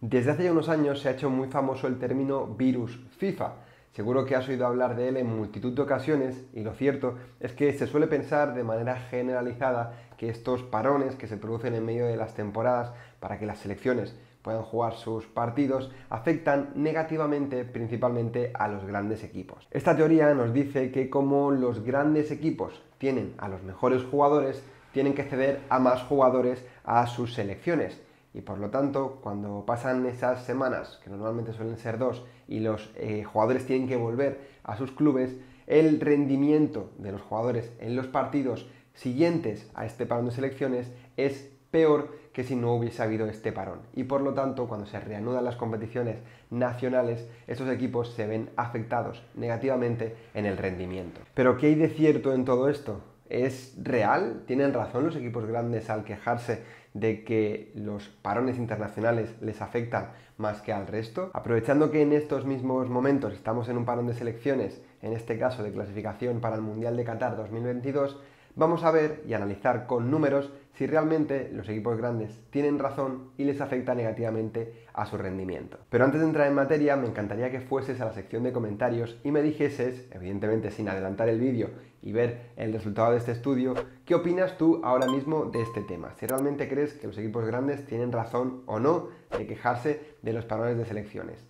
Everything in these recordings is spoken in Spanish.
Desde hace ya unos años se ha hecho muy famoso el término virus FIFA. Seguro que has oído hablar de él en multitud de ocasiones y lo cierto es que se suele pensar de manera generalizada que estos parones que se producen en medio de las temporadas para que las selecciones puedan jugar sus partidos afectan negativamente principalmente a los grandes equipos. Esta teoría nos dice que como los grandes equipos tienen a los mejores jugadores, tienen que ceder a más jugadores a sus selecciones y por lo tanto, cuando pasan esas semanas, que normalmente suelen ser dos, y los jugadores tienen que volver a sus clubes, el rendimiento de los jugadores en los partidos siguientes a este parón de selecciones es peor que si no hubiese habido este parón. Y por lo tanto, cuando se reanudan las competiciones nacionales, esos equipos se ven afectados negativamente en el rendimiento. ¿Pero qué hay de cierto en todo esto? ¿Es real? ¿Tienen razón los equipos grandes al quejarse de que los parones internacionales les afectan más que al resto? Aprovechando que en estos mismos momentos estamos en un parón de selecciones, en este caso de clasificación para el Mundial de Qatar 2022, vamos a ver y analizar con números si realmente los equipos grandes tienen razón y les afecta negativamente a su rendimiento. Pero antes de entrar en materia, me encantaría que fueses a la sección de comentarios y me dijeses, evidentemente sin adelantar el vídeo y ver el resultado de este estudio, qué opinas tú ahora mismo de este tema. Si realmente crees que los equipos grandes tienen razón o no de quejarse de los parones de selecciones.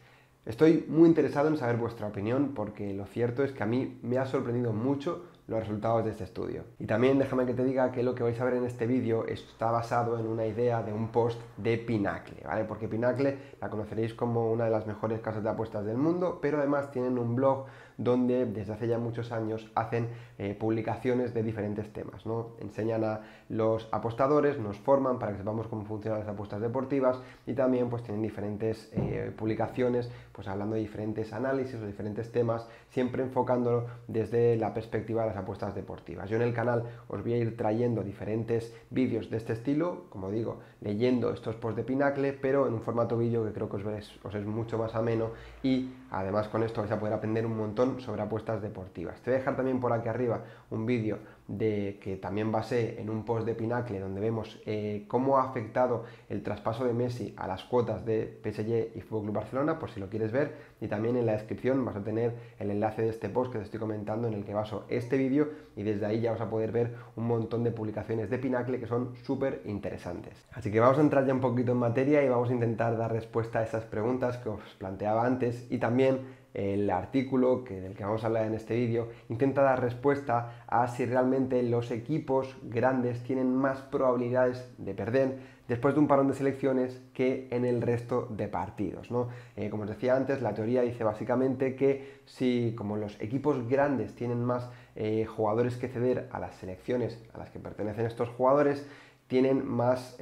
Estoy muy interesado en saber vuestra opinión porque lo cierto es que a mí me ha sorprendido mucho los resultados de este estudio. Y también déjame que te diga que lo que vais a ver en este vídeo está basado en una idea de un post de Pinacle, ¿vale? Porque Pinacle la conoceréis como una de las mejores casas de apuestas del mundo, pero además tienen un blog donde desde hace ya muchos años hacen publicaciones de diferentes temas, ¿no? Enseñan a los apostadores, nos forman para que sepamos cómo funcionan las apuestas deportivas y también pues tienen diferentes publicaciones pues hablando de diferentes análisis o diferentes temas, siempre enfocándolo desde la perspectiva de las apuestas deportivas. Yo en el canal os voy a ir trayendo diferentes vídeos de este estilo, como digo, leyendo estos posts de Pinacle, pero en un formato vídeo que creo que os es mucho más ameno y además con esto vais a poder aprender un montón sobre apuestas deportivas. Te voy a dejar también por aquí arriba un vídeo que también basé en un post de Pinacle donde vemos cómo ha afectado el traspaso de Messi a las cuotas de PSG y FC Barcelona, por si lo quieres ver, y también en la descripción vas a tener el enlace de este post que te estoy comentando en el que baso este vídeo y desde ahí ya vas a poder ver un montón de publicaciones de Pinacle que son súper interesantes. Así que vamos a entrar ya un poquito en materia y vamos a intentar dar respuesta a esas preguntas que os planteaba antes y también el artículo del que vamos a hablar en este vídeo intenta dar respuesta a si realmente los equipos grandes tienen más probabilidades de perder después de un parón de selecciones que en el resto de partidos, ¿no? Como os decía antes, la teoría dice básicamente que si como los equipos grandes tienen más jugadores que ceder a las selecciones a las que pertenecen estos jugadores, tienen más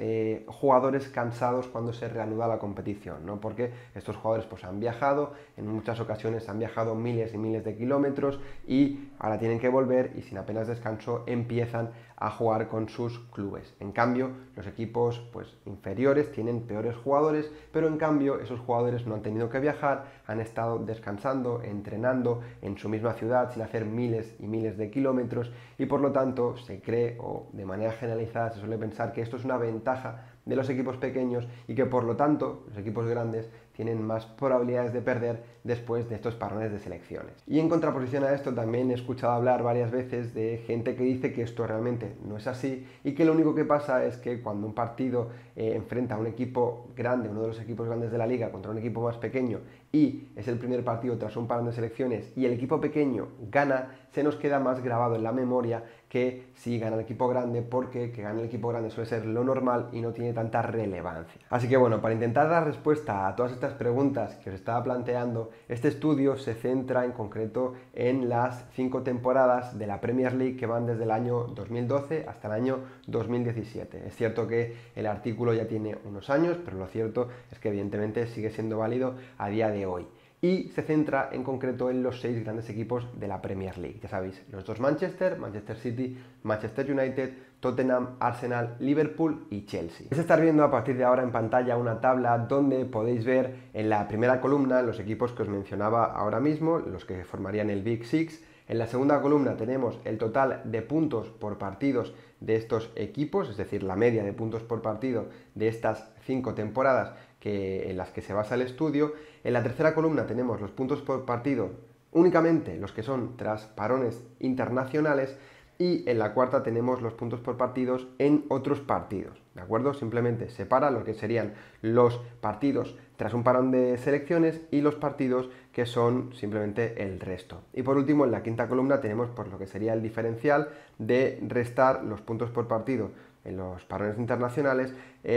jugadores cansados cuando se reanuda la competición, ¿no? Porque estos jugadores pues han viajado, en muchas ocasiones han viajado miles y miles de kilómetros y ahora tienen que volver y sin apenas descanso empiezan a jugar con sus clubes. En cambio, los equipos pues inferiores tienen peores jugadores, pero en cambio esos jugadores no han tenido que viajar, han estado descansando, entrenando en su misma ciudad sin hacer miles y miles de kilómetros y por lo tanto se cree o de manera generalizada se suele pensar que esto es una ventaja de los equipos pequeños y que por lo tanto los equipos grandes tienen más probabilidades de perder después de estos parones de selecciones. Y en contraposición a esto también he escuchado hablar varias veces de gente que dice que esto realmente no es así y que lo único que pasa es que cuando un partido enfrenta a un equipo grande, uno de los equipos grandes de la liga contra un equipo más pequeño y es el primer partido tras un parón de selecciones y el equipo pequeño gana, se nos queda más grabado en la memoria que si gana el equipo grande, porque que gane el equipo grande suele ser lo normal y no tiene tanta relevancia. Así que bueno, para intentar dar respuesta a todas estas preguntas que os estaba planteando, este estudio se centra en concreto en las 5 temporadas de la Premier League que van desde el año 2012 hasta el año 2017. Es cierto que el artículo ya tiene unos años, pero lo cierto es que evidentemente sigue siendo válido a día de hoy. Y se centra en concreto en los 6 grandes equipos de la Premier League. Ya sabéis, los dos Manchester City, Manchester United, Tottenham, Arsenal, Liverpool y Chelsea. Vais a estar viendo a partir de ahora en pantalla una tabla donde podéis ver en la primera columna los equipos que os mencionaba ahora mismo, los que formarían el Big Six. En la segunda columna tenemos el total de puntos por partidos de estos equipos, es decir, la media de puntos por partido de estas 5 temporadas en las que se basa el estudio. En la tercera columna tenemos los puntos por partido, únicamente los que son tras parones internacionales, y en la cuarta tenemos los puntos por partidos en otros partidos, ¿de acuerdo? Simplemente separa lo que serían los partidos tras un parón de selecciones y los partidos que son simplemente el resto. Y por último, en la quinta columna tenemos pues lo que sería el diferencial de restar los puntos por partido en los parones internacionales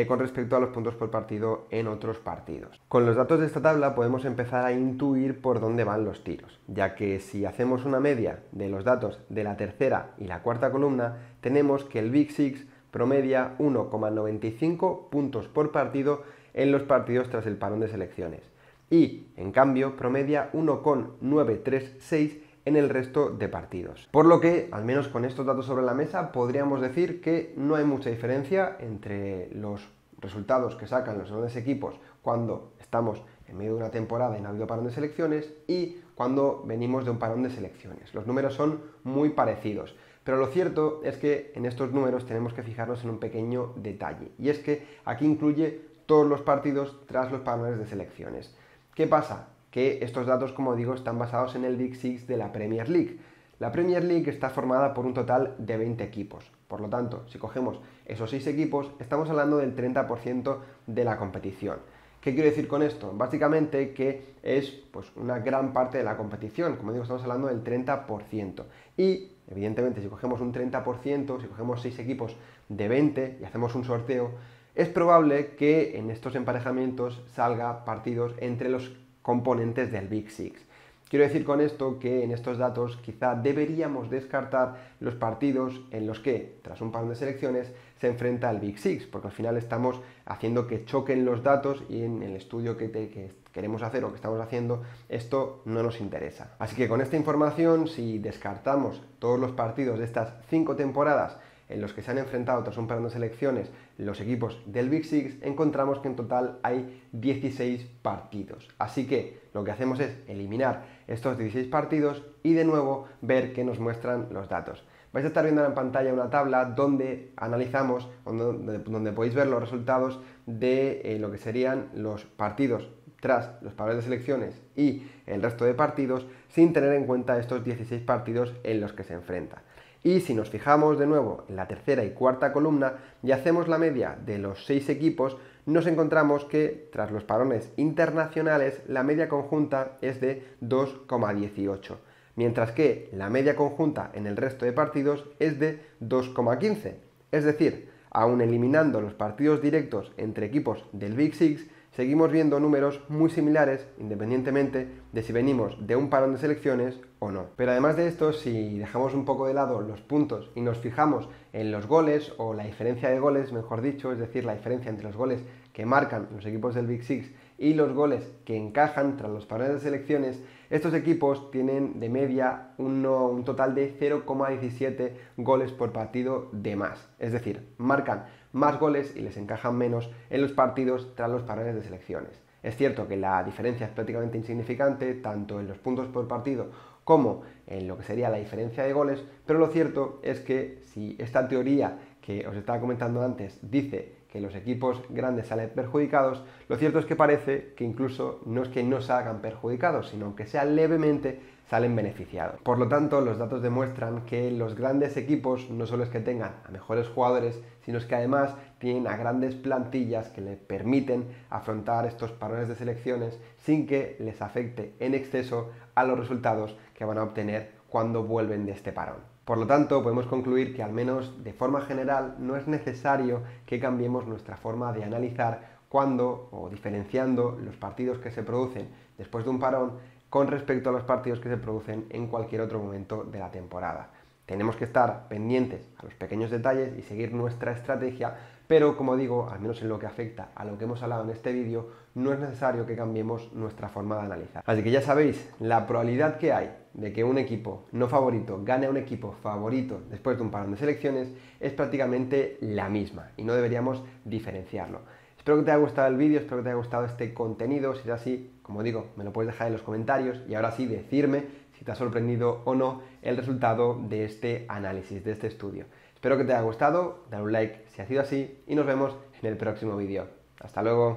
con respecto a los puntos por partido en otros partidos. Con los datos de esta tabla podemos empezar a intuir por dónde van los tiros, ya que si hacemos una media de los datos de la tercera y la cuarta columna, tenemos que el Big Six promedia 1,95 puntos por partido en los partidos tras el parón de selecciones y, en cambio, promedia 1,936 en el resto de partidos. Por lo que, al menos con estos datos sobre la mesa, podríamos decir que no hay mucha diferencia entre los resultados que sacan los grandes equipos cuando estamos en medio de una temporada y no ha habido parón de selecciones y cuando venimos de un parón de selecciones. Los números son muy parecidos, pero lo cierto es que en estos números tenemos que fijarnos en un pequeño detalle, y es que aquí incluye todos los partidos tras los parones de selecciones. ¿Qué pasa? Que estos datos, como digo, están basados en el Big Six de la Premier League. La Premier League está formada por un total de 20 equipos. Por lo tanto, si cogemos esos 6 equipos, estamos hablando del 30% de la competición. ¿Qué quiero decir con esto? Básicamente que es pues, una gran parte de la competición. Como digo, estamos hablando del 30%. Y, evidentemente, si cogemos un 30%, si cogemos 6 equipos de 20 y hacemos un sorteo, es probable que en estos emparejamientos salga partidos entre los componentes del Big Six. Quiero decir con esto que en estos datos quizá deberíamos descartar los partidos en los que, tras un parón de selecciones, se enfrenta el Big Six, porque al final estamos haciendo que choquen los datos y en el estudio que queremos hacer o que estamos haciendo, esto no nos interesa. Así que con esta información, si descartamos todos los partidos de estas 5 temporadas en los que se han enfrentado tras un parón de selecciones los equipos del Big Six, encontramos que en total hay 16 partidos. Así que lo que hacemos es eliminar estos 16 partidos y de nuevo ver qué nos muestran los datos. Vais a estar viendo en pantalla una tabla donde analizamos, donde podéis ver los resultados de lo que serían los partidos tras los parones de selecciones y el resto de partidos, sin tener en cuenta estos 16 partidos en los que se enfrenta. Y si nos fijamos de nuevo en la tercera y cuarta columna y hacemos la media de los 6 equipos, nos encontramos que tras los parones internacionales la media conjunta es de 2,18, mientras que la media conjunta en el resto de partidos es de 2,15. Es decir, aun eliminando los partidos directos entre equipos del Big Six, seguimos viendo números muy similares independientemente de si venimos de un parón de selecciones o no. Pero además de esto, si dejamos un poco de lado los puntos y nos fijamos en los goles o la diferencia de goles, mejor dicho, es decir, la diferencia entre los goles que marcan los equipos del Big Six y los goles que encajan tras los parones de selecciones, estos equipos tienen de media un total de 0,17 goles por partido de más. Es decir, marcan más goles y les encajan menos en los partidos tras los parones de selecciones. Es cierto que la diferencia es prácticamente insignificante, tanto en los puntos por partido como en lo que sería la diferencia de goles, pero lo cierto es que si esta teoría que os estaba comentando antes dice que los equipos grandes salen perjudicados, lo cierto es que parece que incluso no es que no salgan perjudicados, sino que sea levemente salen beneficiados. Por lo tanto, los datos demuestran que los grandes equipos no solo es que tengan a mejores jugadores, sino es que además tienen a grandes plantillas que les permiten afrontar estos parones de selecciones sin que les afecte en exceso a los resultados que van a obtener cuando vuelven de este parón. Por lo tanto, podemos concluir que al menos de forma general no es necesario que cambiemos nuestra forma de analizar cuando o diferenciando los partidos que se producen después de un parón con respecto a los partidos que se producen en cualquier otro momento de la temporada. Tenemos que estar pendientes a los pequeños detalles y seguir nuestra estrategia, pero como digo, al menos en lo que afecta a lo que hemos hablado en este vídeo, no es necesario que cambiemos nuestra forma de analizar. Así que ya sabéis, la probabilidad que hay de que un equipo no favorito gane a un equipo favorito después de un parón de selecciones es prácticamente la misma y no deberíamos diferenciarlo. Espero que te haya gustado el vídeo, espero que te haya gustado este contenido. Si es así, como digo, me lo puedes dejar en los comentarios y ahora sí decirme si te ha sorprendido o no el resultado de este análisis, de este estudio. Espero que te haya gustado, dale un like si ha sido así y nos vemos en el próximo vídeo. Hasta luego.